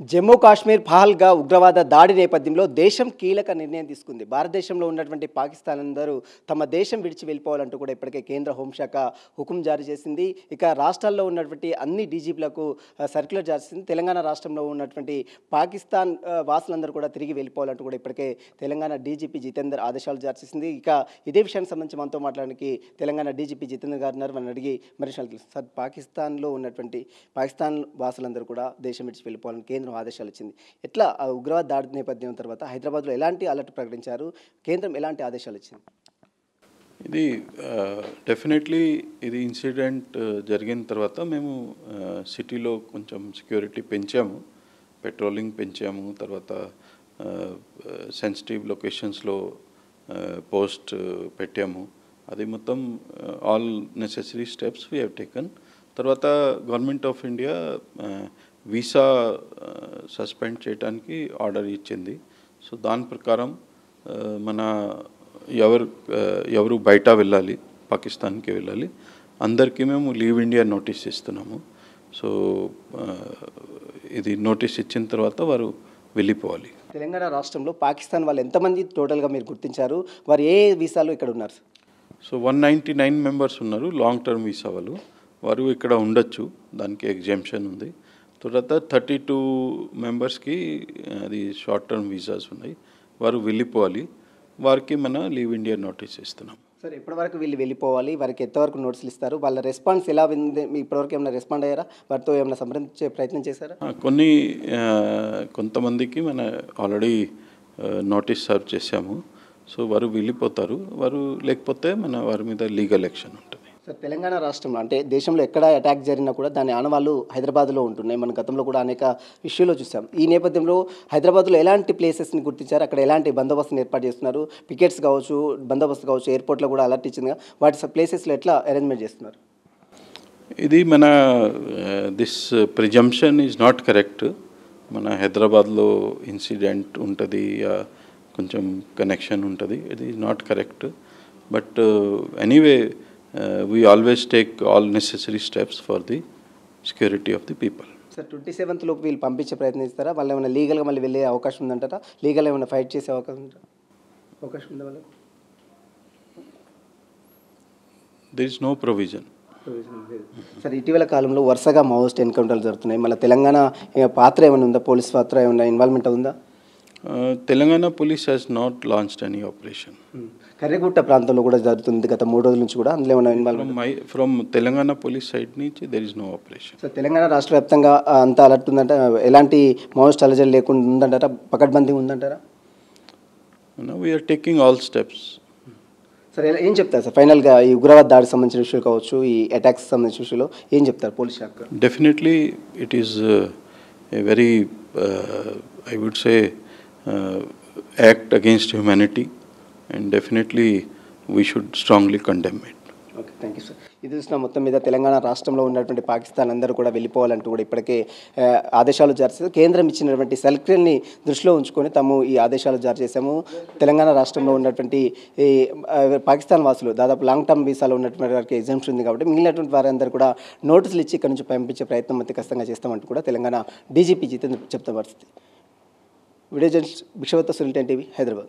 జమ్మూ కాశ్మీర్ పహల్గా ఉగ్రవాద దాడి నేపథ్యంలో దేశం కీలక నిర్ణయం తీసుకుంది. భారతదేశంలో ఉన్నటువంటి పాకిస్తాన్ అందరూ తమ దేశం విడిచి వెళ్ళిపోవాలంటూ కూడా ఇప్పటికే కేంద్ర హోంశాఖ హుకుం జారీ చేసింది. ఇక రాష్ట్రాల్లో ఉన్నటువంటి అన్ని డీజీపీలకు సర్క్యులర్ జారీ చేసింది. తెలంగాణ రాష్ట్రంలో ఉన్నటువంటి పాకిస్తాన్ వాసులందరూ కూడా తిరిగి వెళ్ళిపోవాలంటూ కూడా ఇప్పటికే తెలంగాణ డీజీపీ జితేందర్ ఆదేశాలు జారీ చేసింది. ఇక ఇదే విషయానికి సంబంధించి మనతో మాట్లాడడానికి తెలంగాణ డీజీపీ జితేందర్ గారు ఉన్నారు. మనం అడిగి మరి తెలుసు సార్, పాకిస్తాన్లో ఉన్నటువంటి పాకిస్తాన్ వాసులందరూ కూడా దేశం విడిచి వెళ్ళిపోవాలని కేంద్రం ఆదేశాలు ఇచ్చింది. ఎట్లా ఉగ్రవాద దాడి నేపథ్యం తర్వాత హైదరాబాద్లో ఎలాంటి అలర్ట్ ప్రకటించారు? కేంద్రం ఎలాంటి ఆదేశాలు ఇచ్చింది? ఇది డెఫినెట్లీ ఇది ఇన్సిడెంట్ జరిగిన తర్వాత మేము సిటీలో కొంచెం సెక్యూరిటీ పెంచాము, పెట్రోలింగ్ పెంచాము. తర్వాత సెన్సిటివ్ లొకేషన్స్లో పోస్ట్ పెట్టాము. అది మొత్తం all necessary steps we have taken. తర్వాత government of India visa suspend చేయడానికి ఆర్డర్ ఇచ్చింది. సో దాని ప్రకారం మన ఎవరు బయట వెళ్ళాలి, పాకిస్తాన్కి వెళ్ళాలి, అందరికీ మేము లీవ్ ఇండియా నోటీస్ ఇస్తున్నాము. సో ఇది నోటీస్ ఇచ్చిన తర్వాత వారు వెళ్ళిపోవాలి. తెలంగాణ రాష్ట్రంలో పాకిస్తాన్ వాళ్ళు ఎంతమంది టోటల్గా మీరు గుర్తించారు? వారు ఏ వీసాలు ఇక్కడ ఉన్నారు? సో 199 మెంబర్స్ ఉన్నారు లాంగ్ టర్మ్ వీసా వాళ్ళు. వారు ఇక్కడ ఉండొచ్చు, దానికి ఎగ్జామ్షన్ ఉంది. తర్వాత 32 మెంబర్స్కి అది షార్ట్ టర్మ్ వీసాస్ ఉన్నాయి, వారు వెళ్ళిపోవాలి. వారికి మన లీవ్ ఇండియా నోటీస్ ఇస్తున్నాం. సార్, ఎప్పటివరకు వీళ్ళు వెళ్ళిపోవాలి? వారికి ఎంతవరకు నోటీసులు ఇస్తారు? వాళ్ళ రెస్పాన్స్ ఎలా ఉంది? ఇప్పటివరకు ఏమైనా రెస్పాండ్ అయ్యారా? వారితో ఏమైనా సంప్రదించే ప్రయత్నం చేశారా? కొంతమందికి మన ఆల్రెడీ నోటీస్ సర్వ్ చేశాము. సో వారు వెళ్ళిపోతారు. వారు లేకపోతే వారి మీద లీగల్ యాక్షన్ ఉంటుంది. సార్, తెలంగాణ రాష్ట్రంలో అంటే దేశంలో ఎక్కడ అటాక్ జరిగినా కూడా దాని ఆనవాళ్ళు హైదరాబాద్లో ఉంటున్నాయి. మన గతంలో కూడా అనేక ఇష్యూలో చూసాం. ఈ నేపథ్యంలో హైదరాబాద్లో ఎలాంటి ప్లేసెస్ని గుర్తించారు? అక్కడ ఎలాంటి బందోబస్తుని ఏర్పాటు చేస్తున్నారు? పికెట్స్ కావచ్చు, బందోబస్తు కావచ్చు, ఎయిర్పోర్ట్లో కూడా అలర్ట్ ఇచ్చిందిగా, వాటి ప్లేసెస్లో ఎట్లా అరేంజ్మెంట్ చేస్తున్నారు? ఇది this presumption is not correct. మన హైదరాబాద్లో ఇన్సిడెంట్ ఉంటుంది, కొంచెం కనెక్షన్ ఉంటుంది. ఇది is not correct. But anyway we always take all necessary steps for the security of the people. Sir, 27th లోపు వీళ్ళు పంపించే ప్రయత్నిస్తారా? వాళ్ళు ఏమైనా లీగల్గా మళ్ళీ వెళ్ళే అవకాశం ఉందంటారా? లీగల్ ఏమైనా ఫైట్ చేసే అవకాశం ఉందా వాళ్ళకు? There is no provision. Sir, ఇటీవల కాలంలో వరుసగా మావోయిస్ట్ ఎన్కౌంటర్లు జరుగుతున్నాయి. మళ్ళీ తెలంగాణ పాత్ర ఏమైనా ఉందా? పోలీస్ పాత్ర ఏమైనా ఇన్వాల్వ్మెంట్ ఉందా? Telangana police has not launched any operation. Karregutta ప్రాంతంలో కూడా జరుగుతుంది గత 3 రోజుల నుంచి కూడా. అందులో ఏమైనా involvement from Telangana police side నుంచి there is no operation. Sir, Telangana రాష్ట్ర వ్యాప్తంగా అంతా అలర్ట్ ఉందంట, ఎలాంటి మావోయిస్ట్ అలజడి లేకుండా ఉందంటారా? పకడ్బందీ ఉందంటారా? We are taking all steps. Sir, ఏం చెప్తారు సార్ ఫైనల్గా ఈ ఉగ్రవాద దాడికి సంబంధించిన విషయాలు కావచ్చు, ఈ అటాక్స్ సంబంధించిన విషయంలో ఏం చెప్తారు పోలీస్ శాఖ? Definitely it is a very I would say act against humanity, and definitely we should strongly condemn it. Okay, thank you sir. ఇది చూసిన మొత్తం మీద తెలంగాణ రాష్ట్రంలో ఉన్నటువంటి పాకిస్తాన్ అందరూ కూడా వెళ్ళిపోవాలంటూ కూడా ఇప్పటికే ఆదేశాలు జారీ చేశారు. కేంద్రం ఇచ్చినటువంటి సర్క్యులర్ని దృష్టిలో ఉంచుకొని తాము ఈ ఆదేశాలు జారీ చేశాము. తెలంగాణ రాష్ట్రంలో ఉన్నటువంటి ఈ పాకిస్తాన్ వాసులు దాదాపు లాంగ్ టర్మ్ వీసాలో ఉన్నటువంటి వారికి ఎగ్జామ్షన్ ఉంది కాబట్టి మిగిలినటువంటి వారందరూ కూడా నోటీసులు ఇచ్చి ఇక్కడ నుంచి పంపించే ప్రయత్నం అయితే ఖచ్చితంగా చేస్తామంటూ కూడా తెలంగాణ డీజీపీ జితేందర్ చెప్తున్న పరిస్థితి. Video journalist Bhikshavata Sunil TV, Hyderabad.